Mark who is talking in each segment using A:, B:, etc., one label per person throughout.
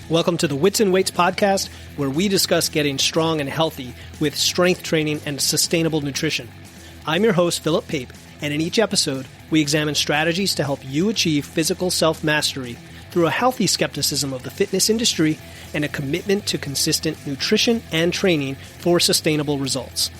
A: Welcome to the Wits and Weights podcast, where we discuss getting strong and healthy with strength training and sustainable nutrition. I'm your host, Philip Pape, and in each episode, we examine strategies to help you achieve physical self-mastery through a healthy skepticism of the fitness industry and a commitment to consistent nutrition and training for sustainable results.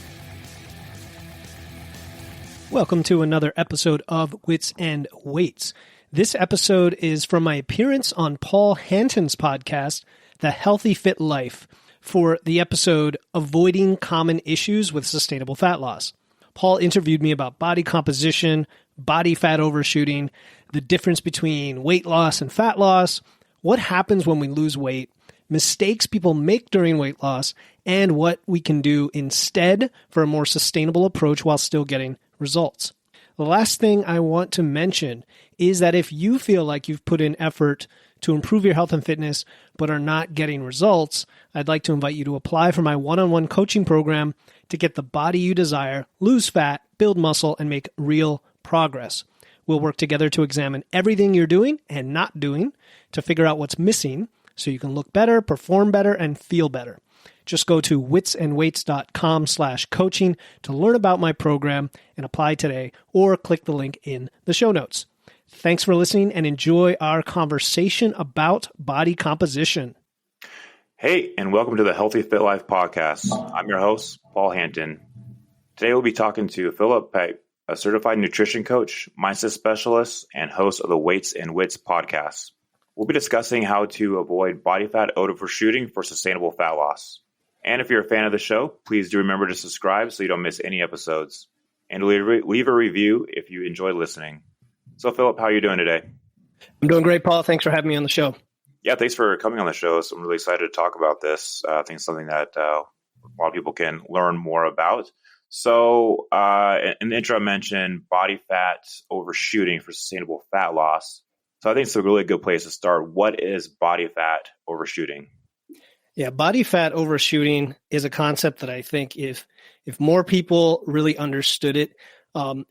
A: Welcome to another episode of Wits and Weights. This episode is from my appearance on Paul Hanton's podcast, The Healthy Fit Life, for the episode Avoiding Common Issues with Sustainable Fat Loss. Paul interviewed me about body composition, body fat overshooting, the difference between weight loss and fat loss, what happens when we lose weight, mistakes people make during weight loss, and what we can do instead for a more sustainable approach while still getting results. The last thing I want to mention is that if you feel like you've put in effort to improve your health and fitness but are not getting results, I'd like to invite you to apply for my one-on-one coaching program to get the body you desire, lose fat, build muscle, and make real progress. We'll work together to examine everything you're doing and not doing to figure out what's missing so you can look better, perform better, and feel better. Just go to witsandweights.com/coaching to learn about my program and apply today, or click the link in the show notes. Thanks for listening and enjoy our conversation about body composition.
B: Hey, and welcome to the Healthy Fit Life podcast. I'm your host, Paul Hanton. Today we'll be talking to Philip Pape, a certified nutrition coach, mindset specialist, and host of the Weights and Wits podcast. We'll be discussing how to avoid body fat overshooting for sustainable fat loss. And if you're a fan of the show, please do remember to subscribe so you don't miss any episodes. And leave a review if you enjoy listening. So, Philip, how are you doing today?
A: I'm doing great, Paul. Thanks for having me on the show.
B: Yeah, thanks for coming on the show. So I'm really excited to talk about this. I think it's something that a lot of people can learn more about. So in the intro, I mentioned body fat overshooting for sustainable fat loss. So I think it's a really good place to start. What is body fat overshooting?
A: Yeah, body fat overshooting is a concept that I think if more people really understood it,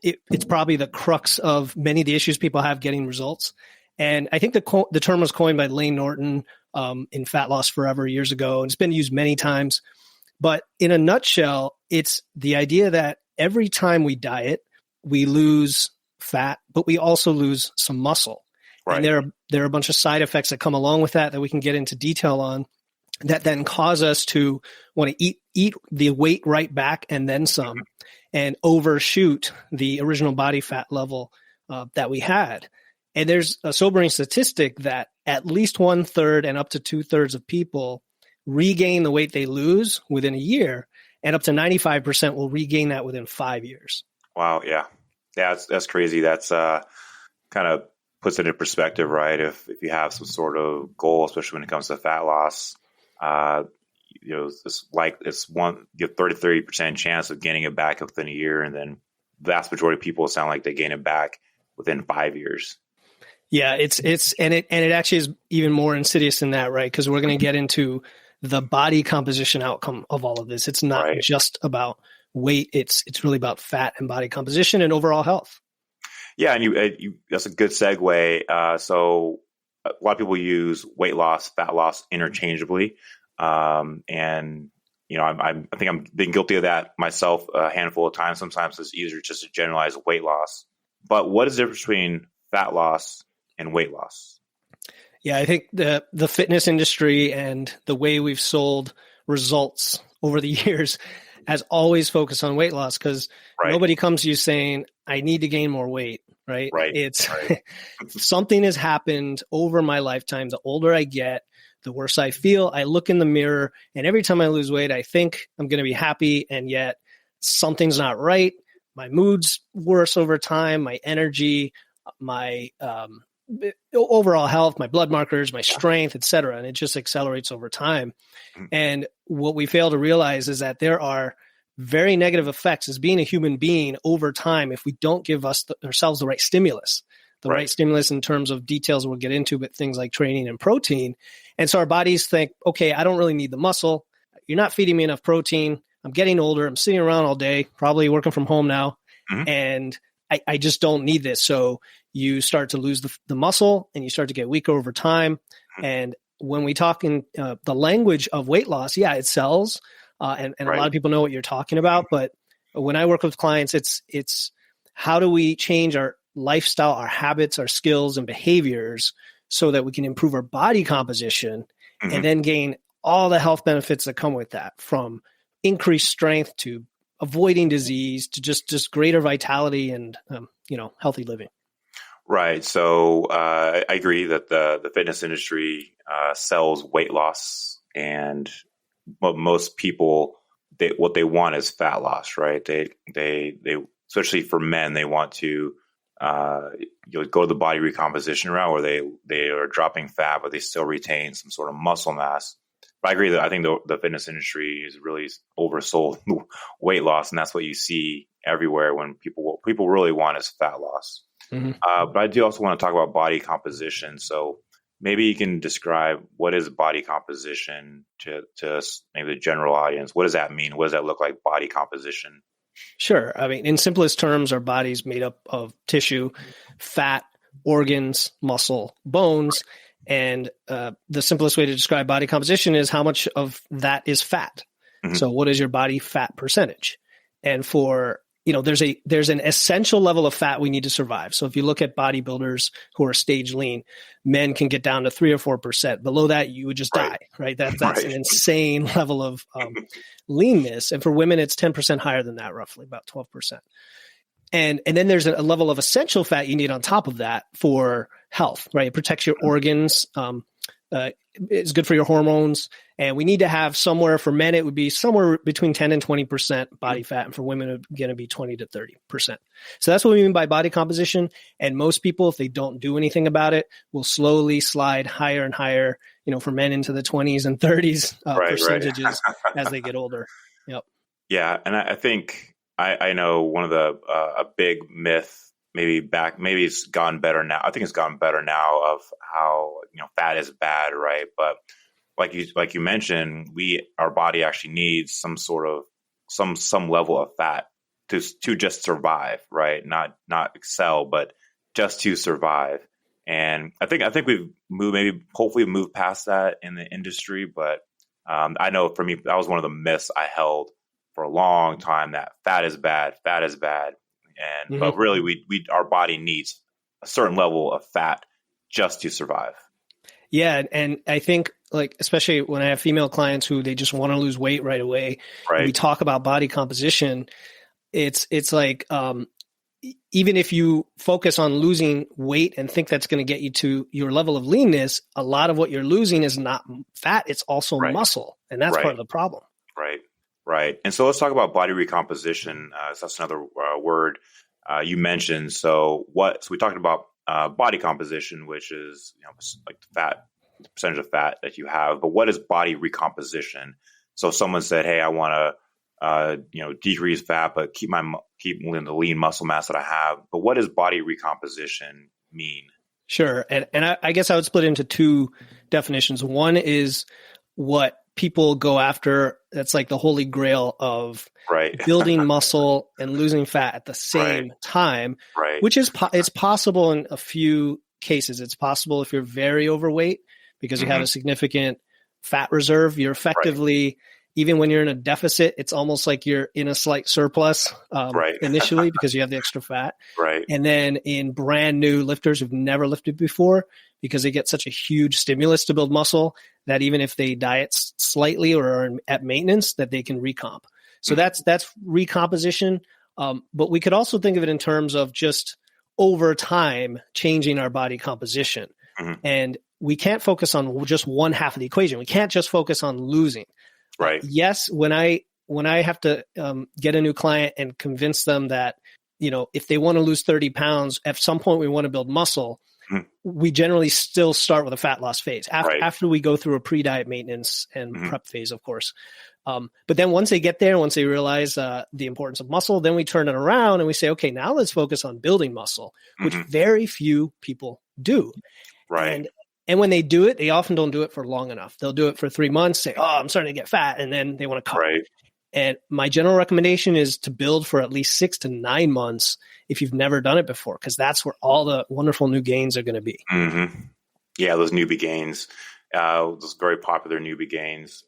A: it's probably the crux of many of the issues people have getting results. And I think the term was coined by Layne Norton in Fat Loss Forever years ago, and it's been used many times. But in a nutshell, it's the idea that every time we diet, we lose fat, but we also lose some muscle. Right. And there are a bunch of side effects that come along with that we can get into detail on, that then cause us to want to eat the weight right back and then some, and overshoot the original body fat level that we had. And there's a sobering statistic that at least 1/3 and up to 2/3 of people regain the weight they lose within a year, and up to 95% will regain that within 5 years.
B: Wow. Yeah. That's crazy. That's kind of puts it in perspective, right? If you have some sort of goal, especially when it comes to fat loss, it's 30% chance of gaining it back within a year. And then the vast majority of people sound like they gain it back within 5 years.
A: Yeah, it actually is even more insidious than that, right? Because we're going to get into the body composition outcome of all of this. It's not just about weight. It's really about fat and body composition and overall health.
B: Yeah, and you that's a good segue. So a lot of people use weight loss, fat loss interchangeably, and I think I'm been guilty of that myself a handful of times. Sometimes it's easier just to generalize weight loss. But what is the difference between fat loss and weight loss?
A: Yeah, I think the fitness industry and the way we've sold results over the years has always focused on weight loss, because nobody comes to you saying, I need to gain more weight, right? It's something has happened over my lifetime. The older I get, the worse I feel. I look in the mirror, and every time I lose weight, I think I'm going to be happy, and yet something's not right. My mood's worse over time, my energy, my overall health, my blood markers, my strength, et cetera. And it just accelerates over time. And what we fail to realize is that there are very negative effects as being a human being over time if we don't give ourselves the right stimulus. The right stimulus in terms of details we'll get into, but things like training and protein. And so our bodies think, okay, I don't really need the muscle. You're not feeding me enough protein. I'm getting older. I'm sitting around all day, probably working from home now. And I just don't need this. So you start to lose the muscle, and you start to get weaker over time. And when we talk in the language of weight loss, yeah, it sells. And a lot of people know what you're talking about. But when I work with clients, it's how do we change our lifestyle, our habits, our skills and behaviors so that we can improve our body composition and then gain all the health benefits that come with that, from increased strength to avoiding disease to just greater vitality and, healthy living.
B: Right. So I agree that the fitness industry sells weight loss, and most people, what they want is fat loss, right? They especially for men, they want to go to the body recomposition route where they are dropping fat, but they still retain some sort of muscle mass. But I agree that I think the fitness industry is really oversold weight loss, and that's what you see everywhere when people really want is fat loss. But I do also want to talk about body composition. So maybe you can describe what is body composition to maybe the general audience. What does that mean? What does that look like, body composition?
A: Sure. I mean, in simplest terms, our body's made up of tissue, fat, organs, muscle, bones. And the simplest way to describe body composition is how much of that is fat. So what is your body fat percentage? And for, there's an essential level of fat we need to survive. So if you look at bodybuilders who are stage lean, men can get down to 3 or 4%. Below that, you would just die, right? That's an insane level of leanness. And for women, it's 10% higher than that, roughly about 12%. And then there's a level of essential fat you need on top of that for health, right? It protects your organs. It's good for your hormones. And we need to have somewhere, for men, it would be somewhere between 10 and 20% body fat. And for women, it's going to be 20 to 30%. So that's what we mean by body composition. And most people, if they don't do anything about it, will slowly slide higher and higher, for men into the 20s and 30s percentages as they get older. Yep.
B: Yeah. And I think I know one of the a big myth, maybe it's gotten better now. I think it's gotten better now of how fat is bad, right? But like you mentioned, our body actually needs some sort of some level of fat to just survive, right? Not excel, but just to survive. And I think we've hopefully moved past that in the industry. But I know for me, that was one of the myths I held for a long time, that fat is bad. And but really our body needs a certain level of fat just to survive.
A: Yeah. And I think, especially when I have female clients who they just want to lose weight right away, we talk about body composition. It's like, even if you focus on losing weight and think that's going to get you to your level of leanness, a lot of what you're losing is not fat. It's also muscle. And that's part of the problem.
B: Right. And so let's talk about body recomposition. So that's another word you mentioned. So we talked about body composition, which is like the percentage of fat that you have. But what is body recomposition? So someone said, "Hey, I want to decrease fat, but keep the lean muscle mass that I have." But what does body recomposition mean?
A: Sure, and I guess I would split into two definitions. One is what people go after. That's like the holy grail of building muscle and losing fat at the same time, which is it's possible in a few cases. It's possible if you're very overweight because you have a significant fat reserve. You're effectively, even when you're in a deficit, it's almost like you're in a slight surplus initially because you have the extra fat. And then in brand new lifters who've never lifted before, because they get such a huge stimulus to build muscle, that even if they diet slightly or are at maintenance, that they can recomp. So that's recomposition. But we could also think of it in terms of just over time changing our body composition. And we can't focus on just one half of the equation. We can't just focus on losing. Yes, when I have to get a new client and convince them that, if they want to lose 30 pounds, at some point we want to build muscle, we generally still start with a fat loss phase after we go through a pre-diet maintenance and prep phase, of course. But then once they get there, once they realize the importance of muscle, then we turn it around and we say, okay, now let's focus on building muscle, which very few people do. And when they do it, they often don't do it for long enough. They'll do it for 3 months, say, oh, I'm starting to get fat. And then they want to cut. And my general recommendation is to build for at least 6 to 9 months if you've never done it before, because that's where all the wonderful new gains are going to be.
B: Yeah, those newbie gains. those very popular newbie gains.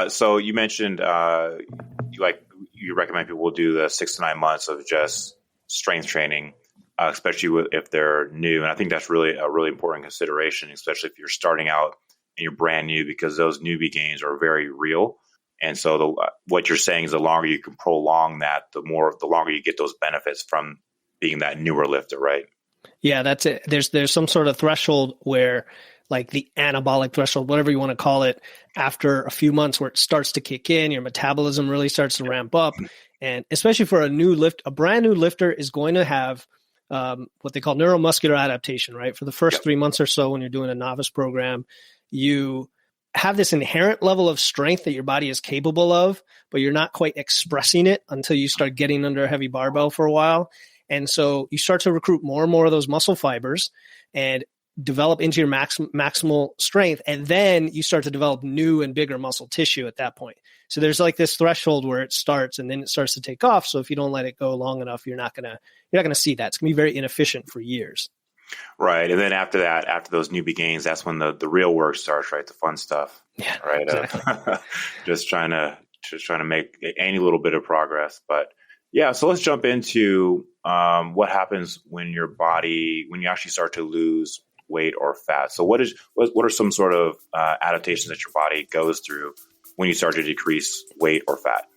B: So you mentioned you recommend people do the 6 to 9 months of just strength training, especially if they're new. And I think that's really a really important consideration, especially if you're starting out and you're brand new, because those newbie gains are very real. And so what you're saying is the longer you can prolong that, the longer you get those benefits from being that newer lifter, right?
A: Yeah, that's it. There's some sort of threshold where, like the anabolic threshold, whatever you want to call it, after a few months where it starts to kick in, your metabolism really starts to ramp up. And especially for a brand new lifter is going to have what they call neuromuscular adaptation, right? For the first 3 months or so when you're doing a novice program, you have this inherent level of strength that your body is capable of, but you're not quite expressing it until you start getting under a heavy barbell for a while. And so you start to recruit more and more of those muscle fibers and develop into your maximal strength. And then you start to develop new and bigger muscle tissue at that point. So there's like this threshold where it starts and then it starts to take off. So if you don't let it go long enough, you're not going to see that. It's going to be very inefficient for years.
B: Right. And then after that, after those newbie gains, that's when the real work starts, right? The fun stuff.
A: Yeah.
B: Right.
A: Exactly.
B: Just trying to make any little bit of progress. But yeah, so let's jump into what happens when you actually start to lose weight or fat. So what are some sort of adaptations that your body goes through when you start to decrease weight or fat?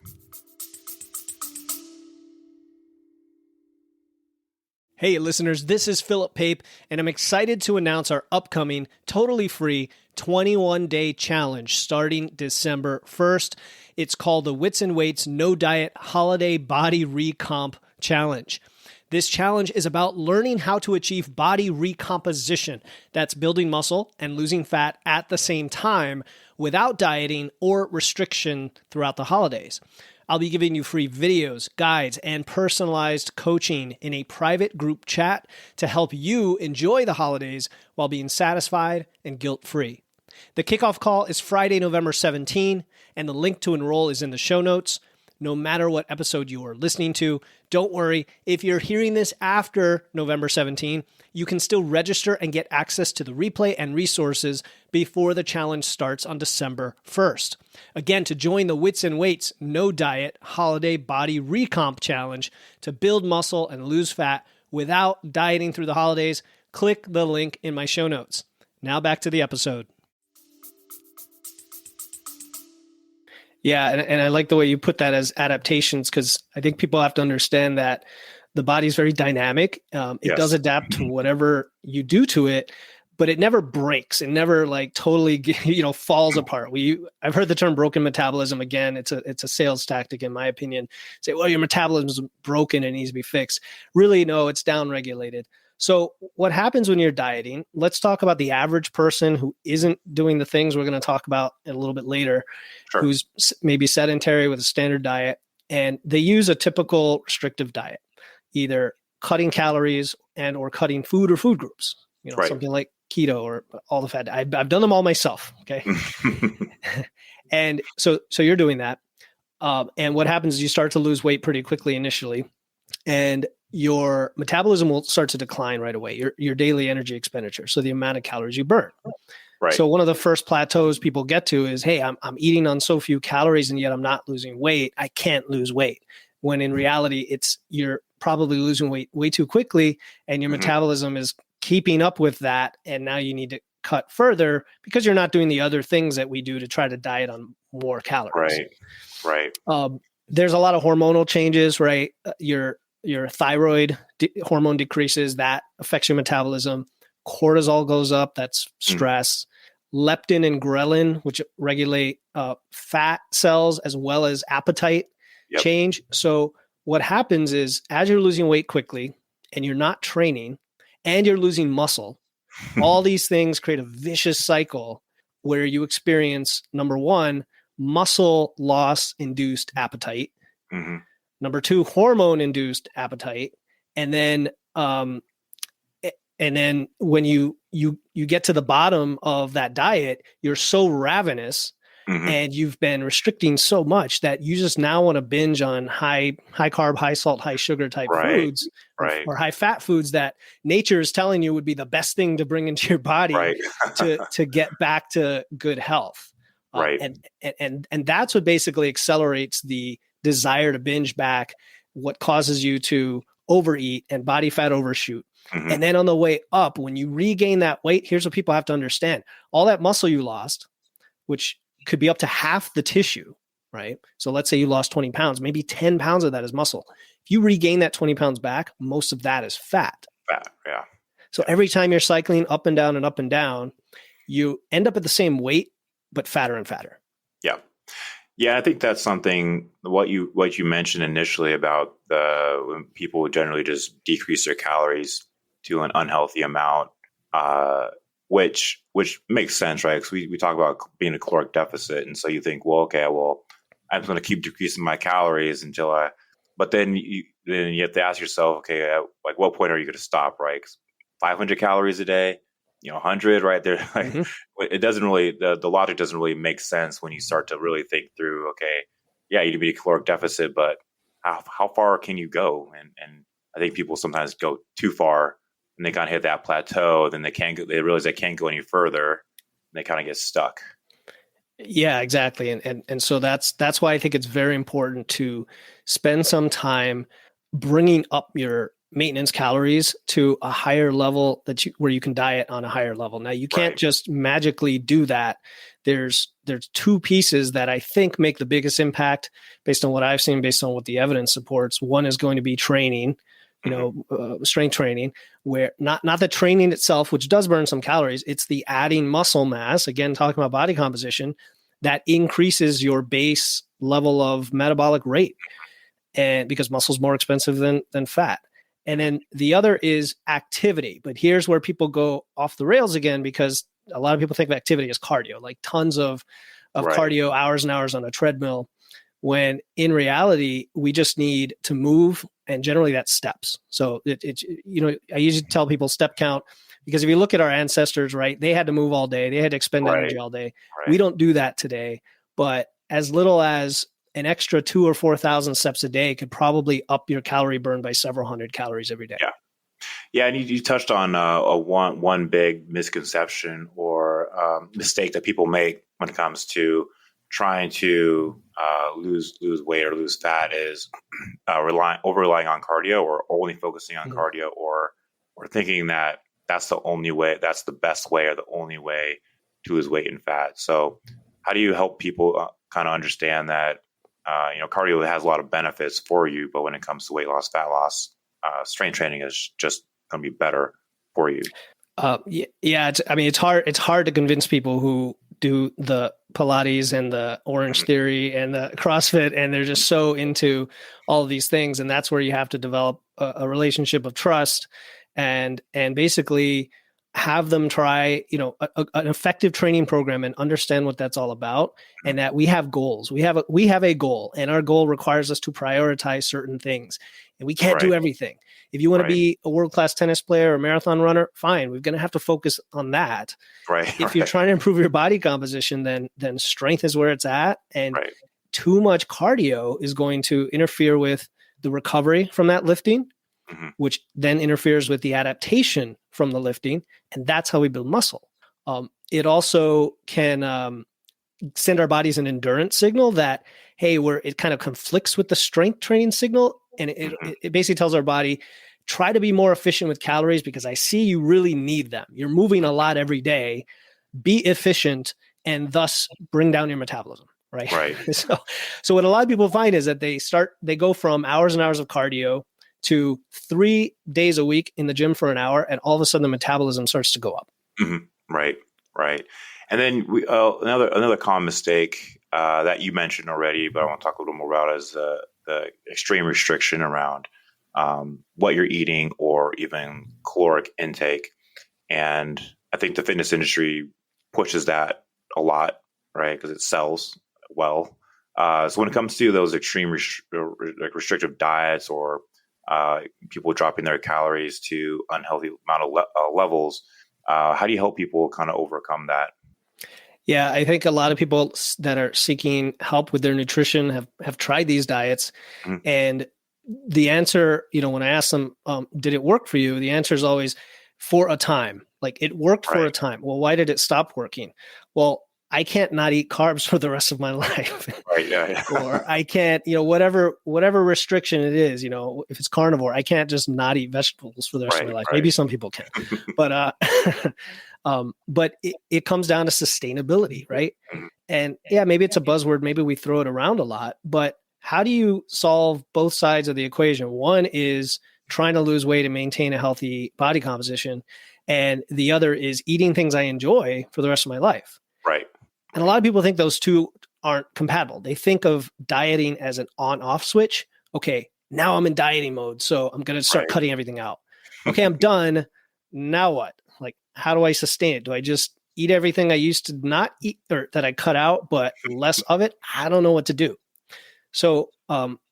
A: Hey listeners, this is Philip Pape, and I'm excited to announce our upcoming totally free 21-day challenge starting December 1st. It's called the Wits and Weights No Diet Holiday Body Recomp Challenge. This challenge is about learning how to achieve body recomposition. That's building muscle and losing fat at the same time without dieting or restriction throughout the holidays. I'll be giving you free videos, guides, and personalized coaching in a private group chat to help you enjoy the holidays while being satisfied and guilt-free. The kickoff call is Friday, November 17, and the link to enroll is in the show notes. No matter what episode you are listening to, don't worry. If you're hearing this after November 17, you can still register and get access to the replay and resources before the challenge starts on December 1st. Again, to join the Wits and Weights No Diet Holiday Body Recomp Challenge to build muscle and lose fat without dieting through the holidays, click the link in my show notes. Now back to the episode. Yeah, and I like the way you put that as adaptations, because I think people have to understand that the body is very dynamic. It does adapt to whatever you do to it, but it never breaks. It never like totally falls apart. I've heard the term broken metabolism. Again, it's a sales tactic in my opinion. Say, well, your metabolism is broken and needs to be fixed. Really, no, it's downregulated. So what happens when you're dieting? Let's talk about the average person who isn't doing the things we're going to talk about a little bit later, who's maybe sedentary with a standard diet, and they use a typical restrictive diet, either cutting calories and or cutting food or food groups, something like keto or all the fat. I've done them all myself. Okay. And so you're doing that. And what happens is you start to lose weight pretty quickly initially, and your metabolism will start to decline right away, your daily energy expenditure. So the amount of calories you burn. Right. So one of the first plateaus people get to is, hey, I'm eating on so few calories and yet I'm not losing weight. I can't lose weight. When in reality, you're probably losing weight way too quickly and your metabolism is keeping up with that. And now you need to cut further because you're not doing the other things that we do to try to diet on more calories.
B: Right.
A: There's a lot of hormonal changes, right? Your thyroid hormone decreases, that affects your metabolism. Cortisol goes up, that's stress. Leptin and ghrelin, which regulate fat cells as well as appetite change. So what happens is as you're losing weight quickly and you're not training and you're losing muscle, all these things create a vicious cycle where you experience, number one, muscle loss induced appetite. Number two, hormone-induced appetite, and then when you get to the bottom of that diet, you're so ravenous and you've been restricting so much that you just now want to binge on high carb, high salt, high sugar type foods or high fat foods that nature is telling you would be the best thing to bring into your body to get back to good health. And that's what basically accelerates the desire to binge back, what causes you to overeat and body fat overshoot. And then on the way up, when you regain that weight, here's what people have to understand. All that muscle you lost, which could be up to half the tissue, right? So let's say you lost 20 pounds, maybe 10 pounds of that is muscle. If you regain that 20 pounds back, most of that is fat. So every time you're cycling up and down, you end up at the same weight, but fatter and fatter.
B: Yeah, I think that's something, what you mentioned initially about when people generally just decrease their calories to an unhealthy amount, which makes sense, right? Because we talk about being a caloric deficit. And so you think, I'm just going to keep decreasing my calories but then you have to ask yourself, okay, at like what point are you going to stop, right? 'Cause 500 calories a day, 100 right there. It doesn't really, the logic doesn't really make sense when you start to really think through, okay, yeah, you need to be a caloric deficit, but how far can you go? And I think people sometimes go too far and they kind of hit that plateau. Then they realize they can't go any further and they kind of get stuck.
A: Yeah, exactly. And so that's why I think it's very important to spend some time bringing up your maintenance calories to a higher level where you can diet on a higher level. Now you can't just magically do that. There's two pieces that I think make the biggest impact based on what I've seen, based on what the evidence supports. One is going to be training, strength training, where not the training itself, which does burn some calories. It's the adding muscle mass, again, talking about body composition, that increases your base level of metabolic rate. And because muscle is more expensive than fat. And then the other is activity. But here's where people go off the rails again, because a lot of people think of activity as cardio, like tons of cardio, hours and hours on a treadmill, when in reality, we just need to move, and generally that's steps. So I usually tell people step count, because if you look at our ancestors, right, they had to move all day. They had to expend energy all day. We don't do that today, but as little as an extra 2,000 or 4,000 steps a day could probably up your calorie burn by several hundred calories every day.
B: Yeah. And you touched on one big misconception or mistake that people make when it comes to trying to lose weight or lose fat is over relying on cardio, or only focusing on cardio, or thinking that that's the only way, that's the best way, or the only way to lose weight and fat. So how do you help people kind of understand that cardio has a lot of benefits for you, but when it comes to weight loss, fat loss, strength training is just going to be better for you?
A: It's hard to convince people who do the Pilates and the Orange Theory and the CrossFit, and they're just so into all of these things. And that's where you have to develop a relationship of trust and basically have them try, an effective training program and understand what that's all about, and that we have goals. We have a goal, and our goal requires us to prioritize certain things, and we can't do everything. If you want to be a world-class tennis player or marathon runner, fine. We're going to have to focus on that. If you're trying to improve your body composition, then strength is where it's at. And too much cardio is going to interfere with the recovery from that lifting, which then interferes with the adaptation from the lifting. And that's how we build muscle. It also can send our bodies an endurance signal that, hey, it kind of conflicts with the strength training signal. And it basically tells our body, try to be more efficient with calories because I see you really need them. You're moving a lot every day. Be efficient and thus bring down your metabolism. Right. So what a lot of people find is that they go from hours and hours of cardio to 3 days a week in the gym for an hour, and all of a sudden the metabolism starts to go up.
B: Right. And then another common mistake that you mentioned already, but I want to talk a little more about, is the extreme restriction around what you're eating or even caloric intake. And I think the fitness industry pushes that a lot, right? Because it sells well. So when it comes to those extreme restrictive diets, or people dropping their calories to unhealthy amount of levels, how do you help people kind of overcome that?
A: Yeah, I think a lot of people that are seeking help with their nutrition have tried these diets,
B: Mm-hmm.
A: and the answer, when I ask them, did it work for you? The answer is always for a time. Like it worked for a
B: Right.
A: time. Well, why did it stop working? Well, I can't not eat carbs for the rest of my life.
B: Right. Yeah.
A: Or I can't, whatever restriction it is, if it's carnivore, I can't just not eat vegetables for the rest of
B: Right.
A: my life.
B: Right.
A: Maybe some people can, but but it comes down to sustainability, right?
B: Mhm.
A: And yeah, maybe it's a buzzword, maybe we throw it around a lot, but how do you solve both sides of the equation? One is trying to lose weight and maintain a healthy body composition, and the other is eating things I enjoy for the rest of my life.
B: Right.
A: And a lot of people think those two aren't compatible. They think of dieting as an on-off switch. Okay, now I'm in dieting mode, so I'm going to start cutting everything out. Okay, I'm done. Now what? Like, how do I sustain it? Do I just eat everything I used to not eat or that I cut out, but less of it? I don't know what to do. So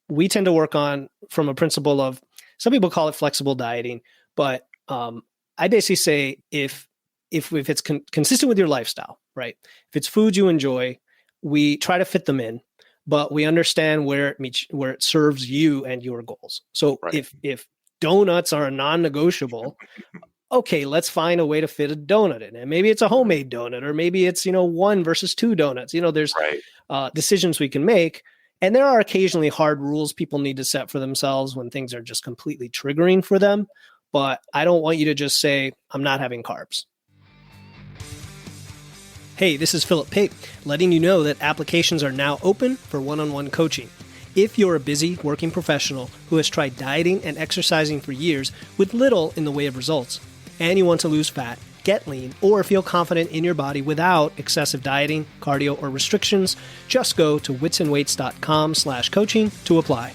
A: we tend to work on from a principle of, some people call it flexible dieting, but I basically say if it's consistent with your lifestyle, right? If it's foods you enjoy, we try to fit them in, but we understand where it serves you and your goals. So if donuts are a non-negotiable, okay, let's find a way to fit a donut in. And maybe it's a homemade donut, or maybe it's, one versus two donuts. There's decisions we can make. And there are occasionally hard rules people need to set for themselves when things are just completely triggering for them. But I don't want you to just say, I'm not having carbs. Hey, this is Philip Pape, letting you know that applications are now open for one-on-one coaching. If you're a busy working professional who has tried dieting and exercising for years with little in the way of results, and you want to lose fat, get lean, or feel confident in your body without excessive dieting, cardio, or restrictions, just go to witsandweights.com/coaching to apply.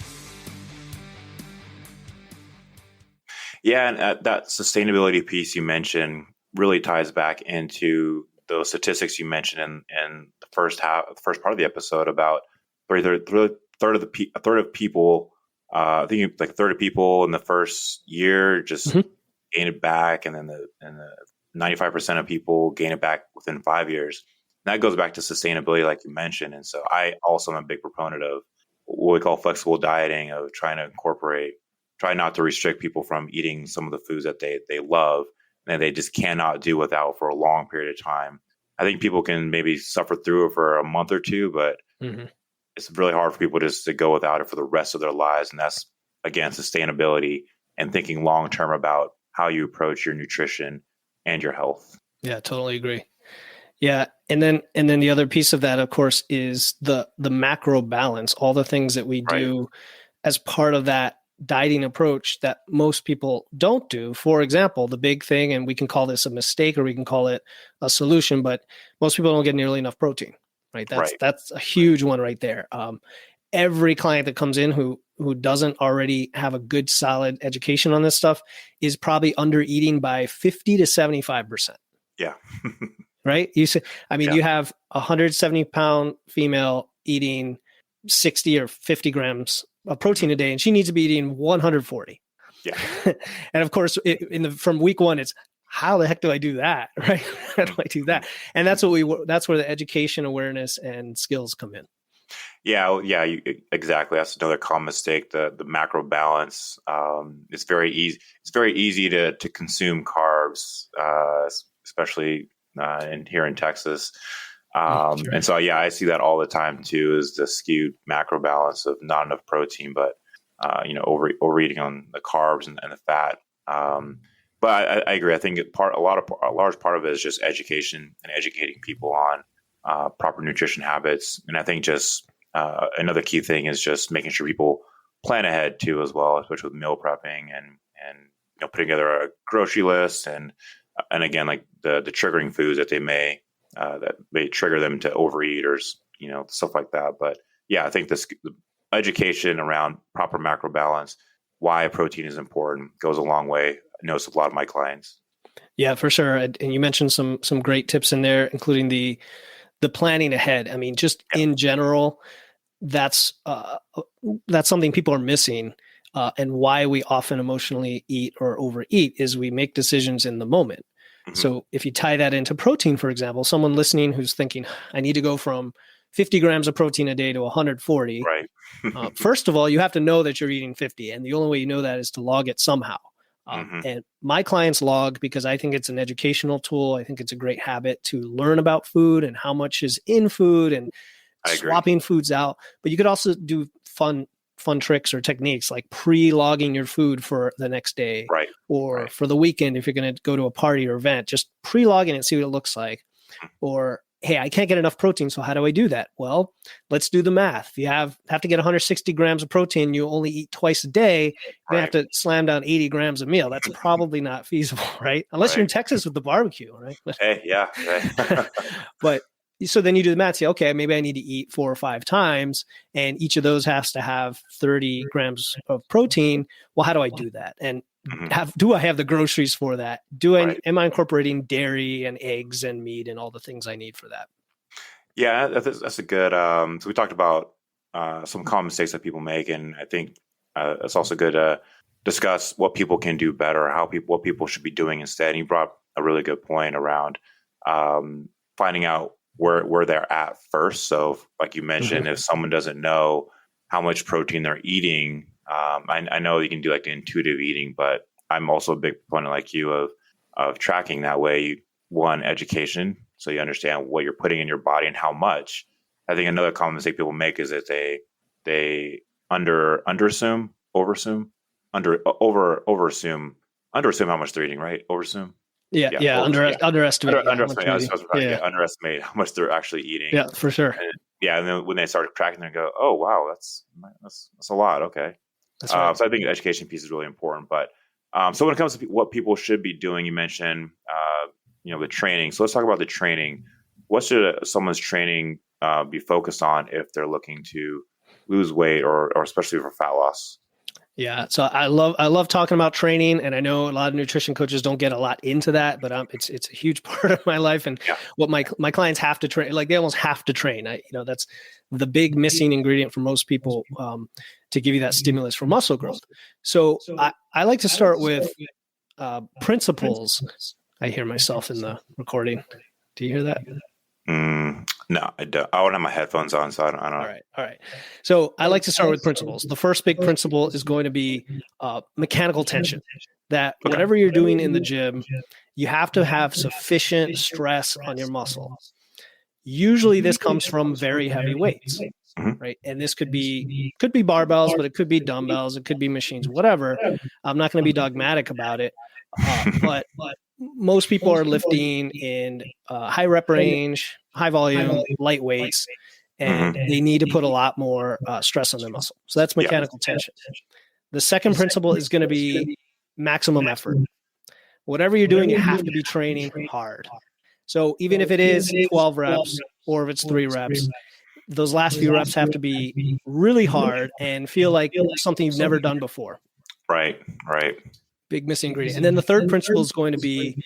B: Yeah, and that sustainability piece you mentioned really ties back into those statistics you mentioned in the first part of the episode about a third of people, I think like a third of people in the first year just gain it back, and then the 95% of people gain it back within 5 years. And that goes back to sustainability, like you mentioned. And so I also am a big proponent of what we call flexible dieting, of trying to try not to restrict people from eating some of the foods that they love and they just cannot do without for a long period of time. I think people can maybe suffer through it for a month or two, but it's really hard for people just to go without it for the rest of their lives. And that's, again, sustainability and thinking long term about how you approach your nutrition and your health.
A: Yeah, totally agree. Yeah, and then the other piece of that, of course, is the macro balance, all the things that we do as part of that dieting approach that most people don't do. For example, the big thing, and we can call this a mistake or we can call it a solution, but most people don't get nearly enough protein, right? That's a huge one right there. Every client that comes in who doesn't already have a good, solid education on this stuff is probably under eating by 50 to 75%.
B: Yeah.
A: Right? You have a 170-pound female eating 60 or 50 grams of protein a day, and she needs to be eating 140.
B: Yeah.
A: And of course, from week one, it's how the heck do I do that? Right? How do I do that? And that's where the education, awareness, and skills come in.
B: Yeah. Exactly. That's another common mistake. The macro balance. It's very easy. It's very easy to consume carbs, especially here in Texas. Sure. And so, I see that all the time too, is the skewed macro balance of not enough protein, but, overeating on the carbs and the fat. But I agree. I think a large part of it is just education and educating people on proper nutrition habits. And I think just another key thing is just making sure people plan ahead too, as well, especially with meal prepping and putting together a grocery list and again, like the triggering foods that that may trigger them to overeat or stuff like that. But yeah, I think the education around proper macro balance, why protein is important, goes a long way. I notice a lot of my clients.
A: Yeah, for sure. And you mentioned some great tips in there, including the planning ahead. I mean, just in general, that's something people are missing. And why we often emotionally eat or overeat is we make decisions in the moment. So if you tie that into protein, for example, someone listening who's thinking, I need to go from 50 grams of protein a day to 140.
B: Right.
A: First of all, you have to know that you're eating 50. And the only way you know that is to log it somehow. And my clients log because I think it's an educational tool. I think it's a great habit to learn about food and how much is in food and swapping foods out. But you could also do fun tricks or techniques like pre-logging your food for the next day, or for the weekend if you're going to go to a party or event, just pre-logging it, see what it looks like. Or, hey, I can't get enough protein, so how do I do that? Well, let's do the math. If you have to get 160 grams of protein, you only eat twice a day, you have to slam down 80 grams a meal. That's probably not feasible, right? Unless you're in Texas with the barbecue, right?
B: Hey, yeah.
A: But so then you do the math, say, okay, maybe I need to eat 4 or 5 times, and each of those has to have 30 grams of protein. Well, how do I do that? And do I have the groceries for that? Am I incorporating dairy and eggs and meat and all the things I need for that?
B: Yeah, that's a good. So we talked about some common mistakes that people make, and I think it's also good to discuss what people can do better, what people should be doing instead. And you brought a really good point around finding out where they're at first. So like you mentioned, if someone doesn't know how much protein they're eating, I know you can do like the intuitive eating, but I'm also a big proponent like you of tracking that way. One, education, so you understand what you're putting in your body and how much. I think another common mistake people make is that they underassume how much they're eating, right? Overassume.
A: Underestimate.
B: Underestimate how much they're actually eating.
A: Yeah, for sure.
B: And then when they start tracking, they go, "Oh, wow, that's a lot." Okay,
A: that's right.
B: So I think the education piece is really important. But so when it comes to what people should be doing, you mentioned the training. So let's talk about the training. What should someone's training be focused on if they're looking to lose weight or especially for fat loss?
A: Yeah. So I love talking about training, and I know a lot of nutrition coaches don't get a lot into that, but it's a huge part of my life and what my clients have to train. Like they almost have to train. That's the big missing ingredient for most people to give you that stimulus for muscle growth. So I like to start with principles. I hear myself in the recording. Do you hear that?
B: No, I don't. I don't have my headphones on, so I don't.
A: All right. So I like to start with principles. The first big principle is going to be mechanical tension. That whatever you're doing in the gym, you have to have sufficient stress on your muscle. Usually this comes from very heavy weights, right? And this could be barbells, but it could be dumbbells, it could be machines, whatever. I'm not going to be dogmatic about it, but most people are lifting in high rep range, high volume, light weights, and they need to put a lot more stress on their muscle. So that's mechanical tension. The second principle is going to be maximum effort. Whatever you're doing, you have to be training hard. So even if it is 12 reps or if it's 3 reps, those last few reps have to be really hard and feel like something you've never done before.
B: Right.
A: Big missing ingredient. And then the third principle is going to be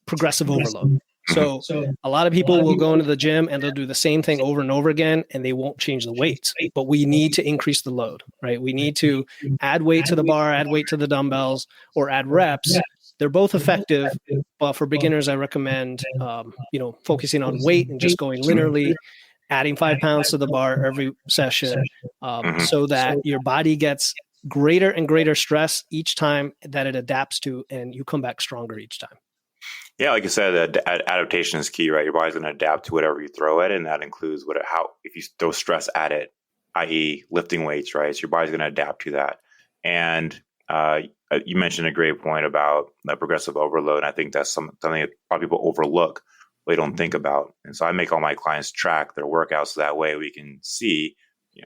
A: progressive overload. So a lot of people will go into the gym and they'll do the same thing over and over again, and they won't change the weights. But we need to increase the load, right? We need to add weight to the bar, add weight to the dumbbells, or add reps. They're both effective, but for beginners, I recommend focusing on weight and just going linearly, adding 5 pounds to the bar every session, so that your body gets greater and greater stress each time that it adapts to, and you come back stronger each time.
B: Yeah, like I said, adaptation is key, right? Your body's going to adapt to whatever you throw at it, and that includes if you throw stress at it, i.e. lifting weights, right? So your body's going to adapt to that. And you mentioned a great point about that progressive overload. And I think that's something that a lot of people overlook, they don't think about. And so I make all my clients track their workouts so that way we can see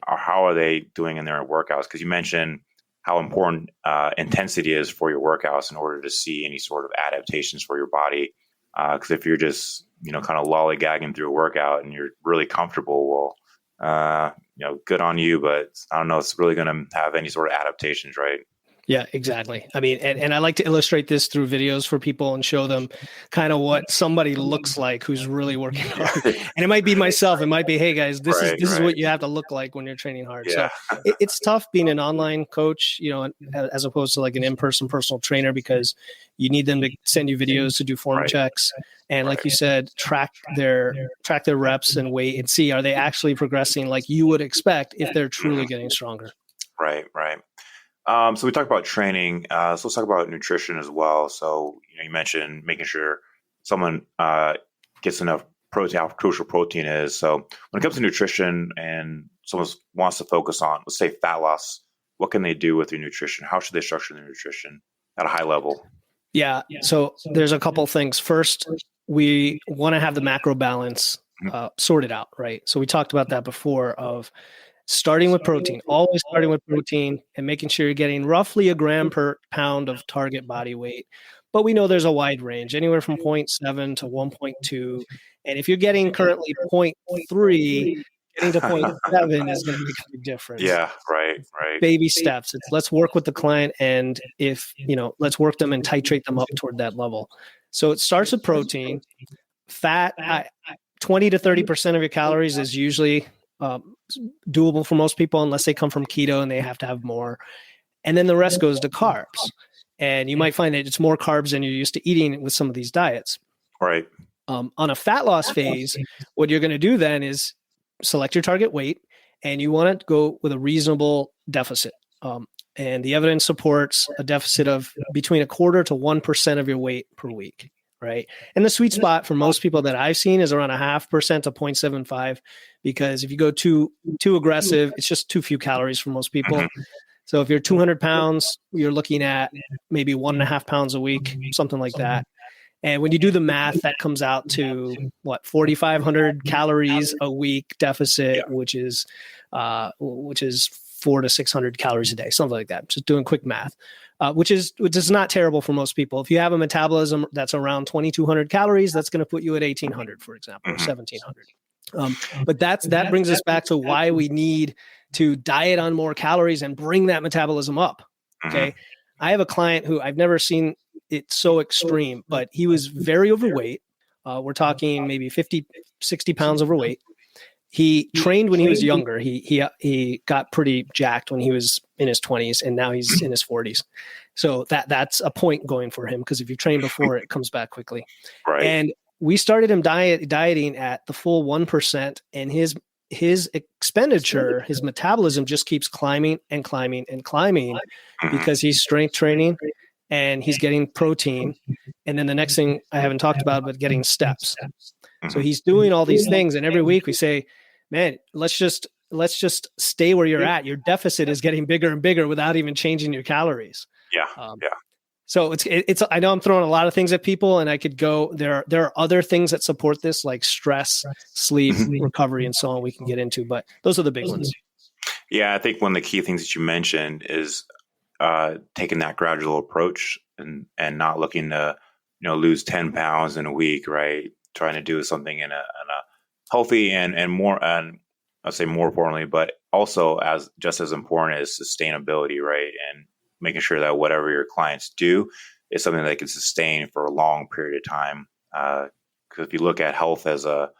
B: how are they doing in their workouts. Because you mentioned how important intensity is for your workouts in order to see any sort of adaptations for your body. Because if you're just kind of lollygagging through a workout and you're really comfortable, well, good on you, but I don't know, it's really going to have any sort of adaptations, right?
A: Yeah, exactly. I mean, and I like to illustrate this through videos for people and show them kind of what somebody looks like who's really working hard. And it might be myself. It might be, hey guys, this is what you have to look like when you're training hard.
B: Yeah.
A: So it's tough being an online coach, as opposed to like an in-person personal trainer, because you need them to send you videos to do form checks. And like you said, track their reps and weight and see, are they actually progressing like you would expect if they're truly getting stronger?
B: Right. So we talked about training. So let's talk about nutrition as well. So you mentioned making sure someone gets enough protein, how crucial protein is. So when it comes to nutrition and someone wants to focus on, let's say, fat loss, what can they do with their nutrition? How should they structure their nutrition at a high level?
A: Yeah. So there's a couple things. First, we want to have the macro balance sorted out, right? So we talked about that before, of starting with protein, always starting with protein and making sure you're getting roughly a gram per pound of target body weight. But we know there's a wide range, anywhere from 0.7 to 1.2. And if you're getting currently 0.3, getting to 0.7 is going to make a big difference.
B: Yeah, right.
A: Baby steps. Let's work with the client, and let's work them and titrate them up toward that level. So it starts with protein. Fat, 20 to 30% of your calories is usually doable for most people, unless they come from keto and they have to have more. And then the rest goes to carbs. And you might find that it's more carbs than you're used to eating with some of these diets.
B: Right.
A: On a fat loss phase, what you're going to do then is select your target weight, and you want to go with a reasonable deficit. And the evidence supports a deficit of between 1/4 to 1% of your weight per week. Right. And the sweet spot for most people that I've seen is around 0.5% to 0.75, because if you go too aggressive, it's just too few calories for most people. Mm-hmm. So if you're 200 pounds, you're looking at maybe 1.5 pounds a week, something like that. And when you do the math, that comes out to 4,500 calories a week deficit, which is 400 to 600 calories a day, something like that. Just doing quick math. Which is not terrible for most people. If you have a metabolism that's around 2,200 calories, that's going to put you at 1,800, for example, or 1,700. But that brings us back to why we need to diet on more calories and bring that metabolism up. Okay, I have a client who I've never seen it so extreme, but he was very overweight. We're talking maybe 50, 60 pounds overweight. He trained when he was younger. He got pretty jacked when he was in his 20s, and now he's in his 40s. So that's a point going for him, because if you train before, it comes back quickly. Right. And we started him dieting at the full 1%, and his expenditure, his metabolism just keeps climbing and climbing and climbing, because he's strength training and he's getting protein. And then the next thing I haven't talked about, but getting steps. So he's doing all these things, and every week we say, man, let's just stay where you're at. Your deficit is getting bigger and bigger without even changing your calories. Yeah. So it's. I know I'm throwing a lot of things at people, and I could go. There are other things that support this, like stress, sleep, recovery, and so on. We can get into, but those are the big ones.
B: Yeah, I think one of the key things that you mentioned is taking that gradual approach and not looking to lose 10 pounds in a week, right? Trying to do something in a healthy and more, and I'd say more importantly, but also just as important is sustainability, right? And making sure that whatever your clients do is something they can sustain for a long period of time. Because if you look at health as a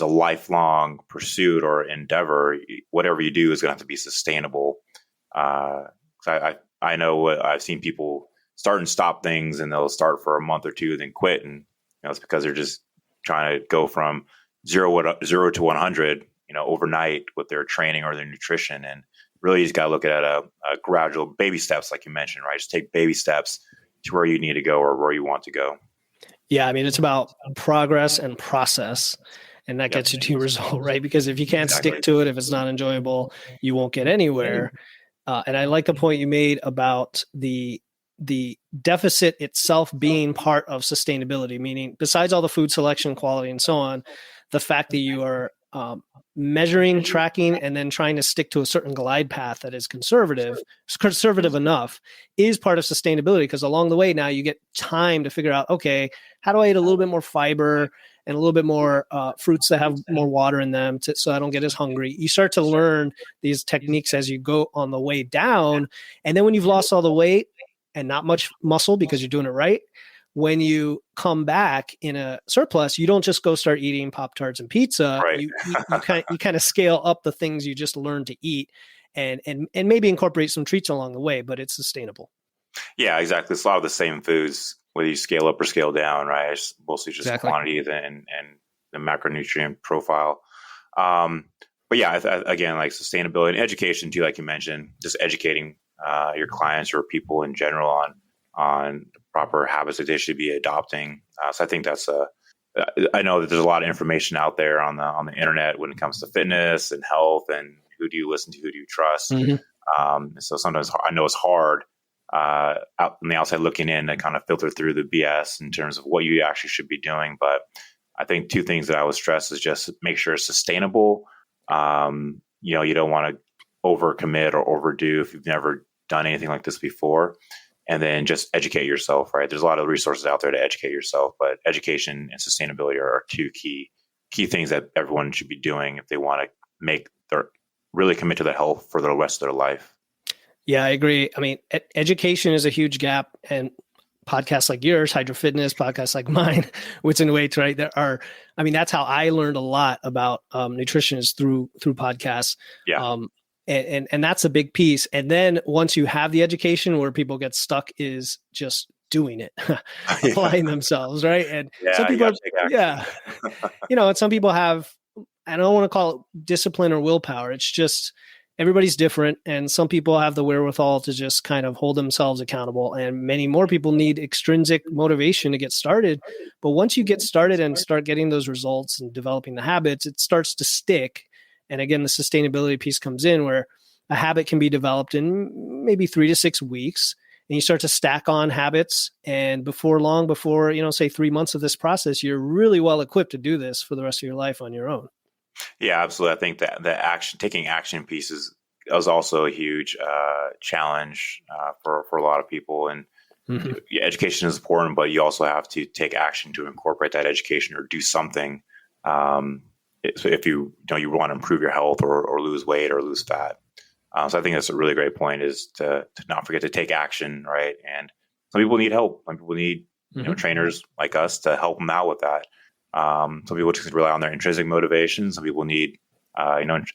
B: lifelong pursuit or endeavor, whatever you do is going to have to be sustainable. I know I've seen people start and stop things, and they'll start for a month or two, then quit, and it's because they're just trying to go from zero to 100, overnight with their training or their nutrition. And really, you just got to look at a gradual baby steps, like you mentioned, right? Just take baby steps to where you need to go or where you want to go.
A: Yeah, I mean, it's about progress and process, and that gets you to your result, right? Because if you can't stick to it, if it's not enjoyable, you won't get anywhere. And I like the point you made about the deficit itself being part of sustainability, meaning besides all the food selection, quality, and so on, the fact that you are measuring, tracking, and then trying to stick to a certain glide path that is conservative enough is part of sustainability, because along the way now you get time to figure out, okay, how do I eat a little bit more fiber and a little bit more fruits that have more water in them so I don't get as hungry. You start to learn these techniques as you go on the way down. And then when you've lost all the weight, and not much muscle because you're doing it right. When you come back in a surplus, you don't just go start eating Pop-Tarts and pizza.
B: Right.
A: You kind of scale up the things you just learned to eat and maybe incorporate some treats along the way, but it's sustainable.
B: Yeah, exactly. It's a lot of the same foods, whether you scale up or scale down, right? It's mostly just quantity and the macronutrient profile. But yeah, again, like sustainability and education too, like you mentioned, just educating your clients or people in general on proper habits that they should be adopting. So I think that's I know that there's a lot of information out there on the internet when it comes to fitness and health and who do you listen to, who do you trust. So sometimes I know it's hard out on the outside looking in to kind of filter through the BS in terms of what you actually should be doing. But I think two things that I would stress is just make sure it's sustainable. You don't want to overcommit or overdo if you've never done anything like this before. And then just educate yourself, right? There's a lot of resources out there to educate yourself, but education and sustainability are two key things that everyone should be doing if they want to really commit to their health for the rest of their life.
A: Yeah, I agree. I mean, education is a huge gap, and podcasts like yours, Hydro Fitness, podcasts like mine, Wits and Weights, right? That's how I learned a lot about nutrition is through podcasts.
B: Yeah.
A: And that's a big piece. And then once you have the education, where people get stuck is just doing it, applying themselves, right? And some people, and some people have, I don't want to call it discipline or willpower. It's just everybody's different. And some people have the wherewithal to just kind of hold themselves accountable. And many more people need extrinsic motivation to get started. But once you get started and start getting those results and developing the habits, it starts to stick. And again, the sustainability piece comes in where a habit can be developed in maybe 3 to 6 weeks, and you start to stack on habits. And before, say 3 months of this process, you're really well equipped to do this for the rest of your life on your own.
B: Yeah, absolutely. I think that the taking action pieces was also a huge challenge for a lot of people. And education is important, but you also have to take action to incorporate that education or do something. So if you want to improve your health or lose weight or lose fat. So I think that's a really great point, is to not forget to take action, right? And some people need help. Some people need trainers like us to help them out with that. Some people just rely on their intrinsic motivation. Some people need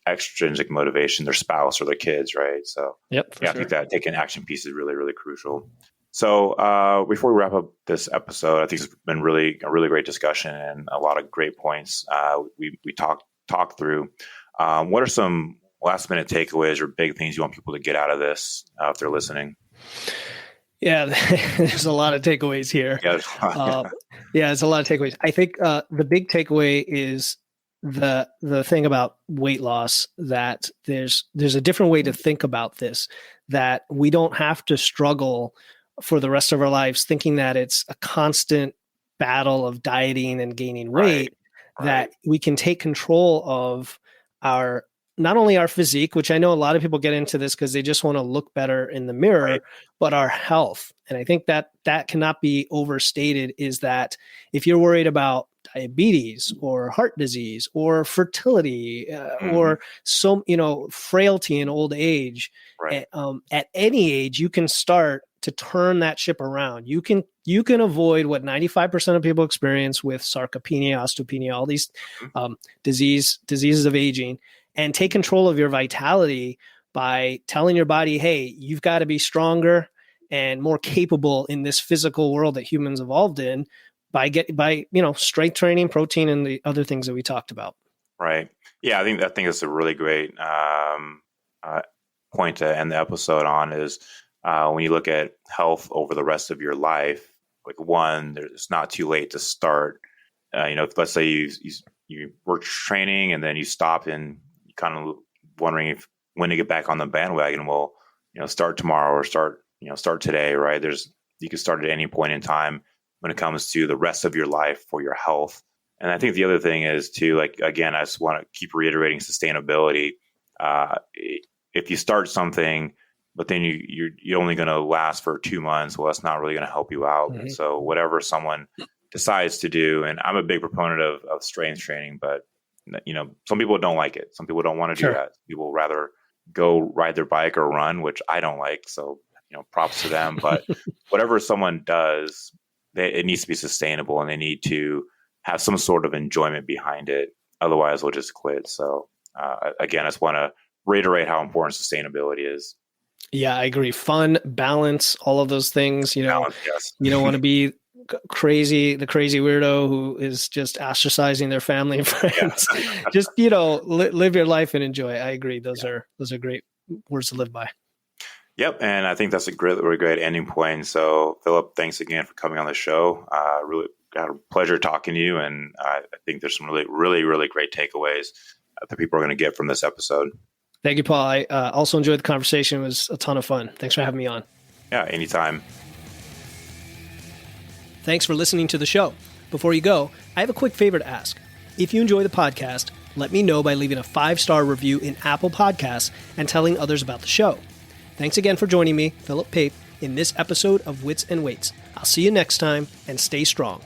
B: extrinsic motivation, their spouse or their kids, right? So I think that taking action piece is really, really crucial. So before we wrap up this episode, I think it's been a really great discussion and a lot of great points we talked through. What are some last minute takeaways or big things you want people to get out of this if they're listening?
A: Yeah, there's a lot of takeaways here. It's a lot of takeaways. I think the big takeaway is the thing about weight loss, that there's a different way to think about this, that we don't have to struggle for the rest of our lives thinking that it's a constant battle of dieting and gaining weight, that we can take control of not only our physique, which I know a lot of people get into this because they just want to look better in the mirror, but our health. And I think that cannot be overstated, is that if you're worried about diabetes or heart disease or fertility or frailty in old age, at any age, you can start to turn that ship around. You can avoid what 95% of people experience with sarcopenia, osteopenia, all these diseases of aging, and take control of your vitality by telling your body, hey, you've got to be stronger and more capable in this physical world that humans evolved in by strength training, protein, and the other things that we talked about.
B: Right. Yeah, I think it's a really great point to end the episode on, is when you look at health over the rest of your life, like it's not too late to start. If, let's say you were training and then you stop and you kind of wondering when to get back on the bandwagon. Well, start tomorrow or start today, right? You can start at any point in time when it comes to the rest of your life for your health. And I think the other thing is too, like, again, I just want to keep reiterating sustainability. If you start something, but then you're only going to last for 2 months, well, that's not really going to help you out. Mm-hmm. So whatever someone decides to do, and I'm a big proponent of strength training, but some people don't like it. Some people don't want to do that. People rather go ride their bike or run, which I don't like. So props to them. But whatever someone does, it needs to be sustainable, and they need to have some sort of enjoyment behind it. Otherwise, they'll just quit. So again, I just want to reiterate how important sustainability is.
A: Yeah, I agree. Fun, balance, all of those things.
B: Balance, yes.
A: You don't want to be the crazy weirdo who is just ostracizing their family and friends.
B: Yeah.
A: Just, live your life and enjoy. I agree. Those are great words to live by.
B: Yep. And I think that's a great ending point. So Philip, thanks again for coming on the show. Really got a pleasure talking to you. And I think there's some really, really, really great takeaways that people are going to get from this episode.
A: Thank you, Paul. I also enjoyed the conversation. It was a ton of fun. Thanks for having me on.
B: Yeah, anytime.
A: Thanks for listening to the show. Before you go, I have a quick favor to ask. If you enjoy the podcast, let me know by leaving a 5-star review in Apple Podcasts and telling others about the show. Thanks again for joining me, Philip Pape, in this episode of Wits and Weights. I'll see you next time, and stay strong.